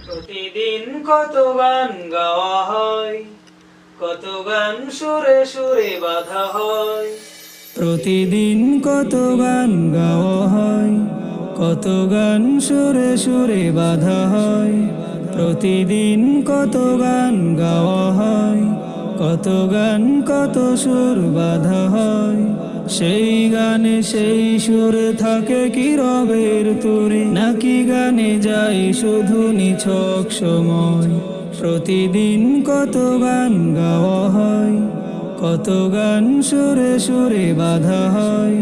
প্রতিদিন কত গান গাওয়া হয়, কত গান সুরে সুরে বাঁধা হয়। প্রতিদিন কত গান গাওয়া হয়, কত গান সুরে সুরে বাঁধা হয়। প্রতিদিন কত গান গাওয়া হয়, কত গান কত সুর বাঁধা হয়। সেই গানে সেই সুরে থাকে কি রবের তুরে, নাকি গানে যায় শুধু নিছক সময়। প্রতিদিন কত গান গাওয়া হয়, কত গান সুরে সুরে বাঁধা হয়।